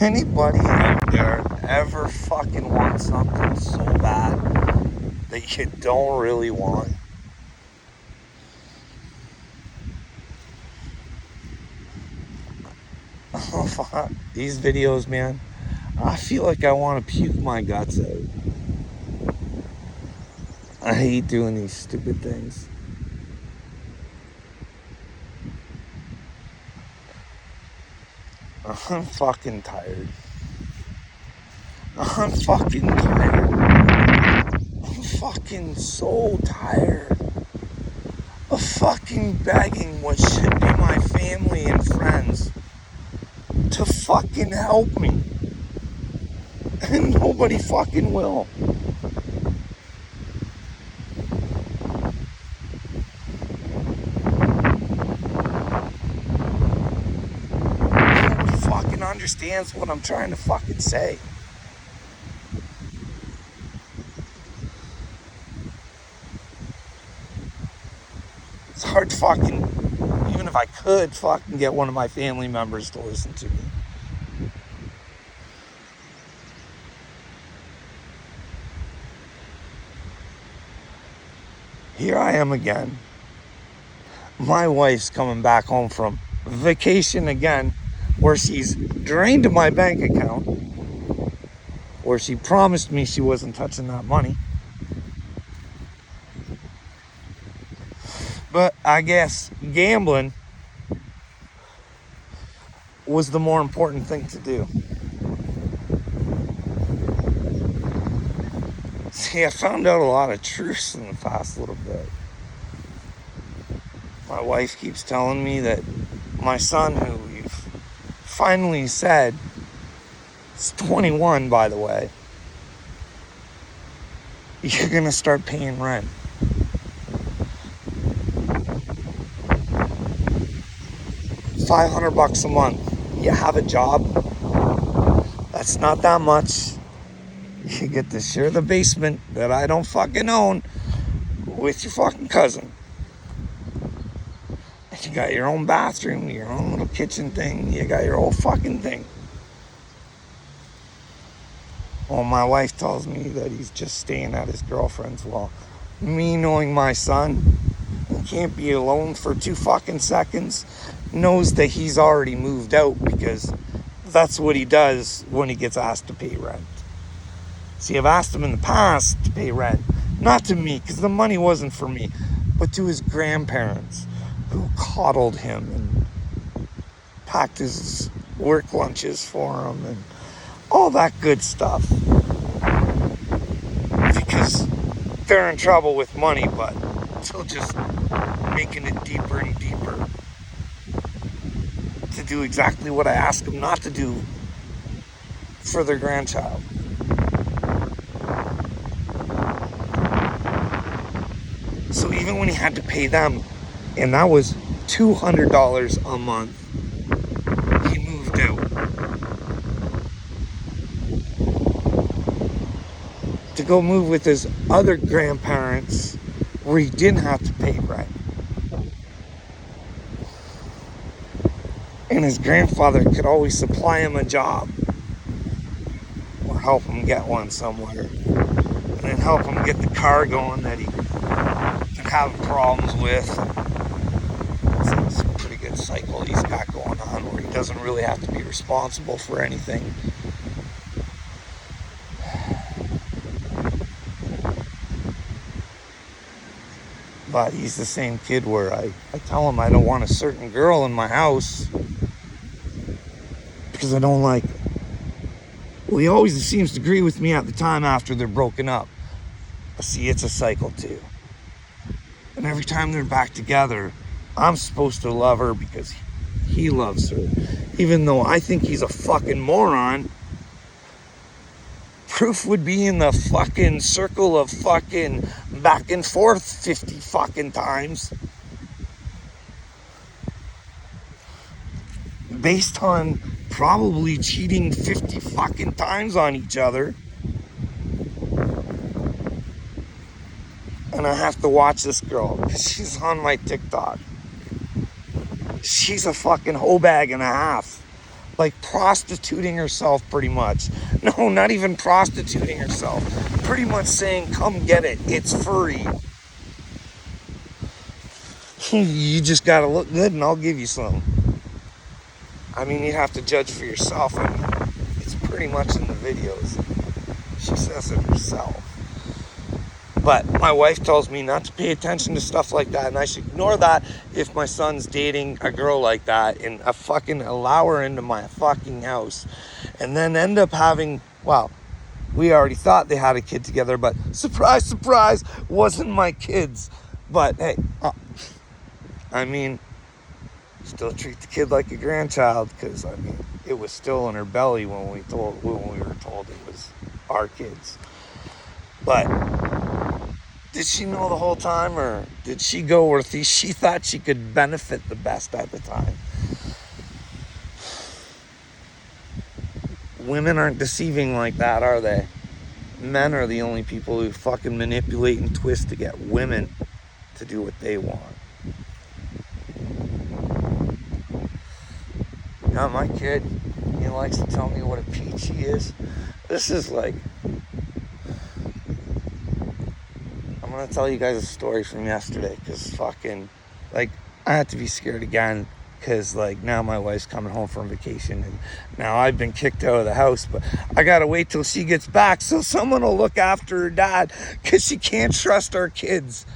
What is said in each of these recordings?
Anybody out there ever fucking want something so bad that you don't really want? Oh, fuck. These videos, man, I feel like I want to puke my guts out. I hate doing these stupid things. I'm fucking tired. I'm fucking tired. I'm fucking so tired of fucking begging what should be my family and friends to fucking help me. And nobody fucking will. Nobody fucking understands what I'm trying to fucking say. It's hard to fucking, even if I could fucking get one of my family members to listen to me. Here I am again. My wife's coming back home from vacation again, where she's drained my bank account, where she promised me she wasn't touching that money. But I guess gambling was the more important thing to do. See, I found out a lot of truths in the past little bit. My wife keeps telling me that my son, who we've finally said is 21, by the way, you're gonna start paying rent. $500 a month. You have a job. That's not that much. You get to share the basement that I don't fucking own with your fucking cousin. And you got your own bathroom, your own little kitchen thing. You got your whole fucking thing. Well, my wife tells me that he's just staying at his girlfriend's. Well, me knowing my son, he can't be alone for 2 fucking seconds, knows that he's already moved out, because that's what he does when he gets asked to pay rent. See, I've asked him in the past to pay rent, not to me, because the money wasn't for me, but to his grandparents, who coddled him and packed his work lunches for him and all that good stuff. Because they're in trouble with money, but still just making it deeper and deeper to do exactly what I asked them not to do for their grandchild. So even when he had to pay them, and that was $200 a month, he moved out. To go move with his other grandparents where he didn't have to pay rent. And his grandfather could always supply him a job or help him get one somewhere. And then help him get the car going that he could have problems with. It's a pretty good cycle he's got going on where he doesn't really have to be responsible for anything. But he's the same kid where I tell him I don't want a certain girl in my house because I don't like her. Well, he always seems to agree with me at the time after they're broken up. But see, it's a cycle too. And every time they're back together, I'm supposed to love her because he loves her. Even though I think he's a fucking moron. Proof would be in the fucking circle of fucking back and forth 50 fucking times. Based on probably cheating 50 fucking times on each other. And I have to watch this girl because she's on my TikTok. She's a fucking hoe bag and a half. like prostituting herself pretty much. No, not even prostituting herself. Pretty much saying, come get it. It's free. You just gotta look good and I'll give you some. I mean, you have to judge for yourself. I mean, it's pretty much in the videos. She says it herself. But my wife tells me not to pay attention to stuff like that, and I should ignore that if my son's dating a girl like that, and I fucking allow her into my fucking house, and then end up having, well, we already thought they had a kid together, but surprise, surprise, wasn't my kids. But hey, I mean, still treat the kid like a grandchild, because I mean, it was still in her belly when we were told it was our kids. But did she know the whole time, or did she go where she thought she could benefit the best at the time? Women aren't deceiving like that, are they? Men are the only people who fucking manipulate and twist to get women to do what they want. Got my kid, he likes to tell me what a peach he is. This is like, I'm gonna tell you guys a story from yesterday, because fucking, like, I have to be scared again, because like now my wife's coming home from vacation, and now I've been kicked out of the house, but I gotta wait till she gets back so someone will look after her dad, because she can't trust our kids.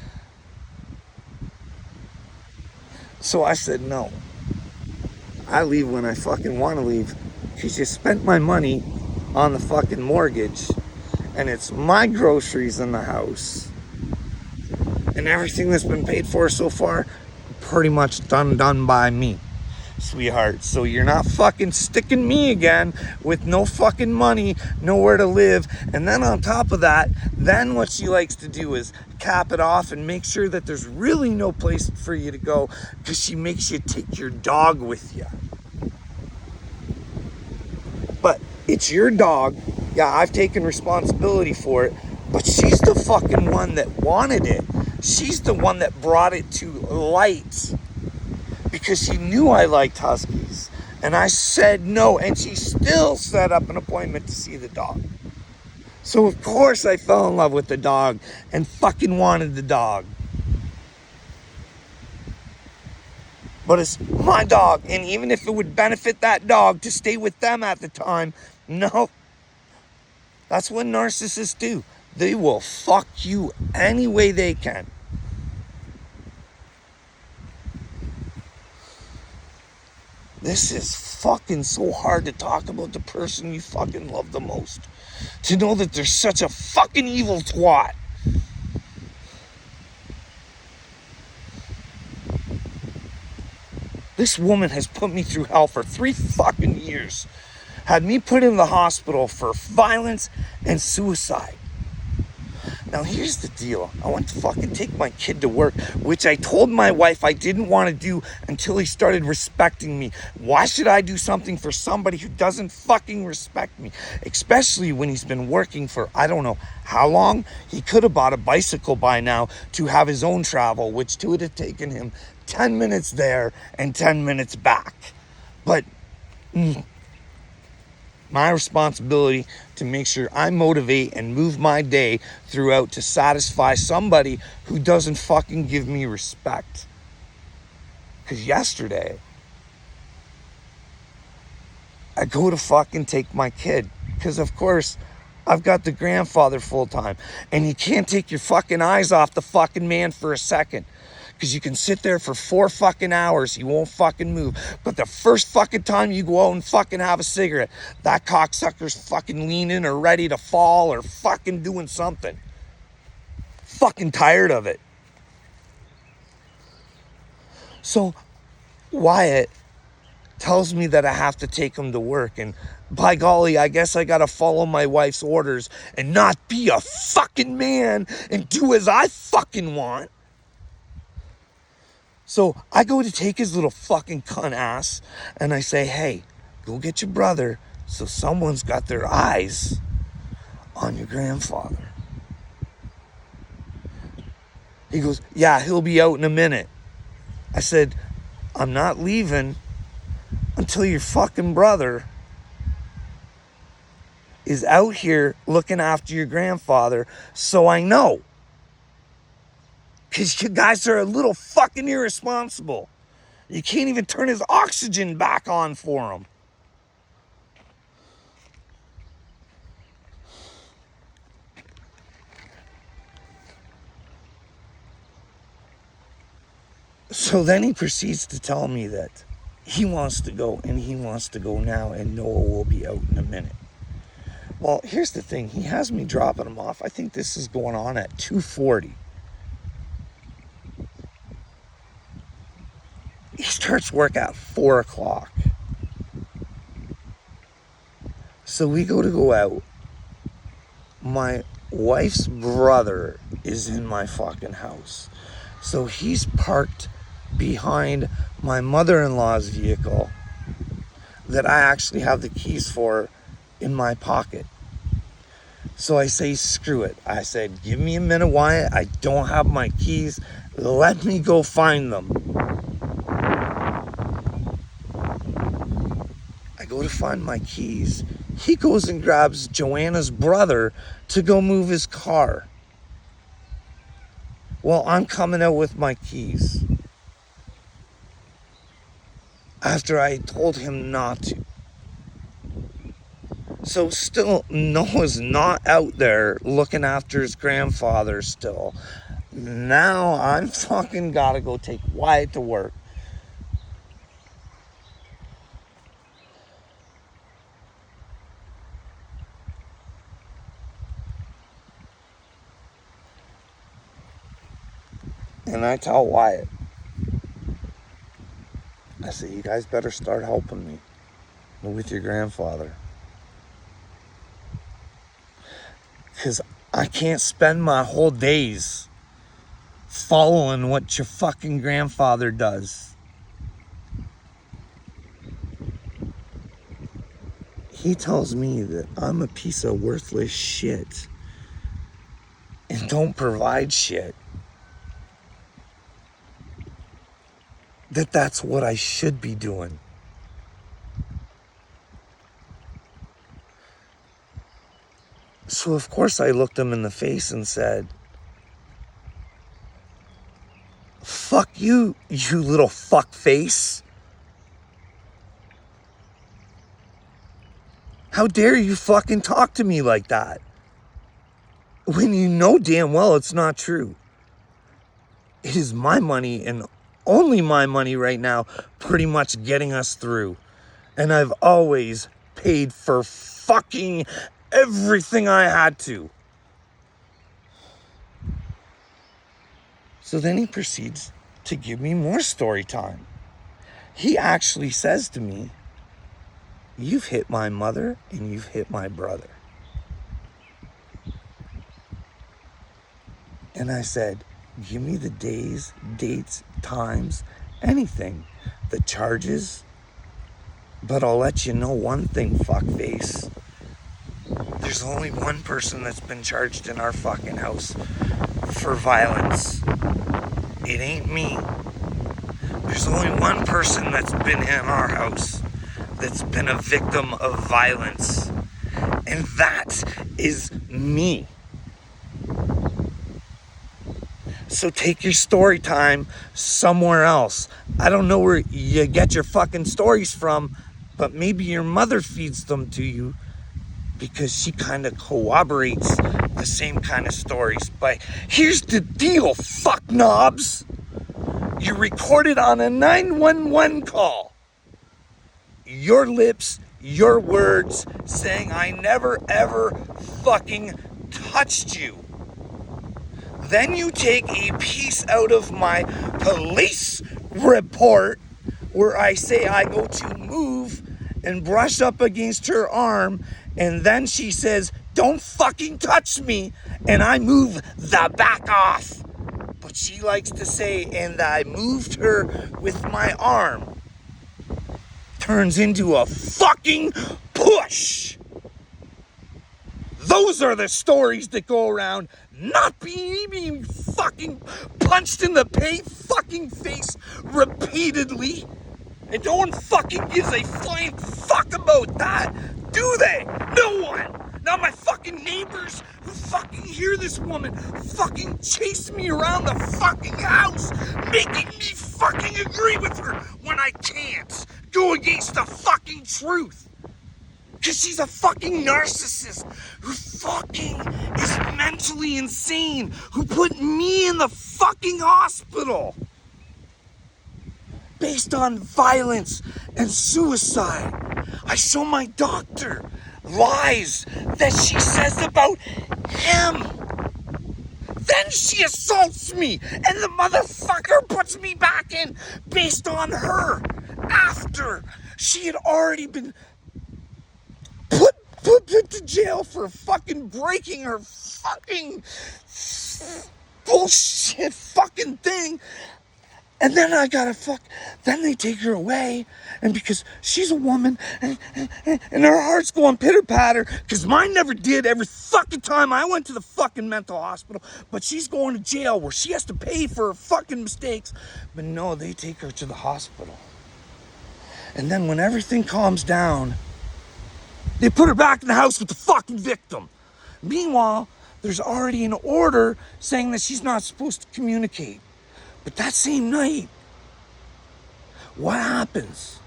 So I said no. I leave when I fucking want to leave, because you spent my money on the fucking mortgage, and it's my groceries in the house, and everything that's been paid for so far, pretty much done by me, sweetheart. So you're not fucking sticking me again with no fucking money, nowhere to live. And then on top of that, then what she likes to do is cap it off and make sure that there's really no place for you to go, because she makes you take your dog with you. But it's your dog. Yeah, I've taken responsibility for it, but she's the fucking one that wanted it. She's the one that brought it to light, because she knew I liked huskies, and I said no, and she still set up an appointment to see the dog. So of course I fell in love with the dog and fucking wanted the dog. But it's my dog, and even if it would benefit that dog to stay with them at the time, no. That's what narcissists do. They will fuck you any way they can. This is fucking so hard to talk about the person you fucking love the most. To know that they're such a fucking evil twat. This woman has put me through hell for 3 fucking years. Had me put in the hospital for violence and suicide. Now here's the deal. I went to fucking take my kid to work, which I told my wife I didn't want to do until he started respecting me. Why should I do something for somebody who doesn't fucking respect me? Especially when he's been working for I don't know how long. He could have bought a bicycle by now to have his own travel, which would have taken him 10 minutes there and 10 minutes back. But my responsibility to make sure I motivate and move my day throughout to satisfy somebody who doesn't fucking give me respect. Because yesterday, I go to fucking take my kid. Because of course, I've got the grandfather full time. And you can't take your fucking eyes off the fucking man for a second. Because you can sit there for 4 fucking hours, he won't fucking move. But the first fucking time you go out and fucking have a cigarette, that cocksucker's fucking leaning or ready to fall or fucking doing something. Fucking tired of it. So Wyatt tells me that I have to take him to work, and by golly, I guess I gotta follow my wife's orders and not be a fucking man and do as I fucking want. So I go to take his little fucking cunt ass, and I say, hey, go get your brother so someone's got their eyes on your grandfather. He goes, yeah, he'll be out in a minute. I said, I'm not leaving until your fucking brother is out here looking after your grandfather, so I know. Because you guys are a little fucking irresponsible. You can't even turn his oxygen back on for him. So then he proceeds to tell me that he wants to go, and he wants to go now, and Noah will be out in a minute. Well, here's the thing. He has me dropping him off. I think this is going on at 2:40. He starts work at 4 o'clock. So we go out. My wife's brother is in my fucking house. So he's parked behind my mother-in-law's vehicle that I actually have the keys for in my pocket. So I say, screw it. I said, give me a minute, Wyatt. I don't have my keys. Let me go find them. I go to find my keys. He goes and grabs Joanna's brother to go move his car. Well, I'm coming out with my keys. After I told him not to. So still, Noah's not out there looking after his grandfather still. Now I'm fucking gotta go take Wyatt to work. And I tell Wyatt, I say, you guys better start helping me with your grandfather. Because I can't spend my whole days following what your fucking grandfather does. He tells me that I'm a piece of worthless shit and don't provide shit. That's what I should be doing. So of course I looked him in the face and said, fuck you, you little fuck face. How dare you fucking talk to me like that? When you know damn well it's not true. It is my money and only my money right now pretty much getting us through. And I've always paid for fucking everything I had to. So then he proceeds to give me more story time. He actually says to me, you've hit my mother and you've hit my brother. And I said, give me the days, dates, times, anything. The charges. But I'll let you know one thing, fuckface. There's only one person that's been charged in our fucking house for violence. It ain't me. There's only one person that's been in our house that's been a victim of violence. And that is me. So take your story time somewhere else. I don't know where you get your fucking stories from, but maybe your mother feeds them to you because she kind of corroborates the same kind of stories. But here's the deal, fuck knobs. You recorded on a 911 call. Your lips, your words saying I never ever fucking touched you. Then you take a piece out of my police report where I say I go to move and brush up against her arm, and then she says, don't fucking touch me, and I move the back off. But she likes to say, and I moved her with my arm. Turns into a fucking push. Those are the stories that go around, not being fucking punched in the fucking face repeatedly And no one fucking gives a flying fuck about that, do they? No one! Not my fucking neighbors who fucking hear this woman fucking chase me around the fucking house, making me fucking agree with her when I can't go against the fucking truth. Because she's a fucking narcissist who fucking is mentally insane, who put me in the fucking hospital based on violence and suicide. I show my doctor lies that she says about him. Then she assaults me, and the motherfucker puts me back in based on her after she had already been put to jail for fucking breaking her fucking bullshit fucking thing. And then then they take her away, and because she's a woman, and her heart's going pitter-patter, because mine never did every fucking time I went to the fucking mental hospital, but she's going to jail where she has to pay for her fucking mistakes. But no, they take her to the hospital. And then when everything calms down, they put her back in the house with the fucking victim. Meanwhile, there's already an order saying that she's not supposed to communicate. But that same night, what happens?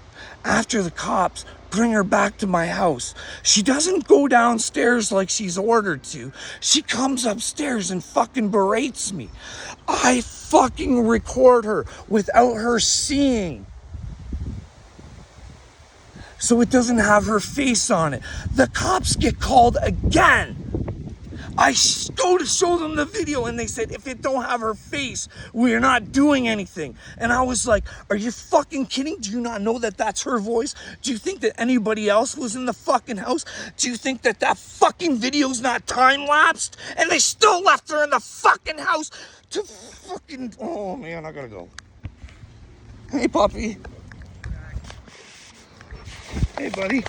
After the cops bring her back to my house, she doesn't go downstairs like she's ordered to. She comes upstairs and fucking berates me. I fucking record her without her seeing, so it doesn't have her face on it. The cops get called again. I go to show them the video, and they said, if it don't have her face, we're not doing anything. And I was like, are you fucking kidding? Do you not know that that's her voice? Do you think that anybody else was in the fucking house? Do you think that that fucking video's not time-lapsed? And they still left her in the fucking house to fucking... Oh, man, I gotta go. Hey, puppy. Hey, buddy.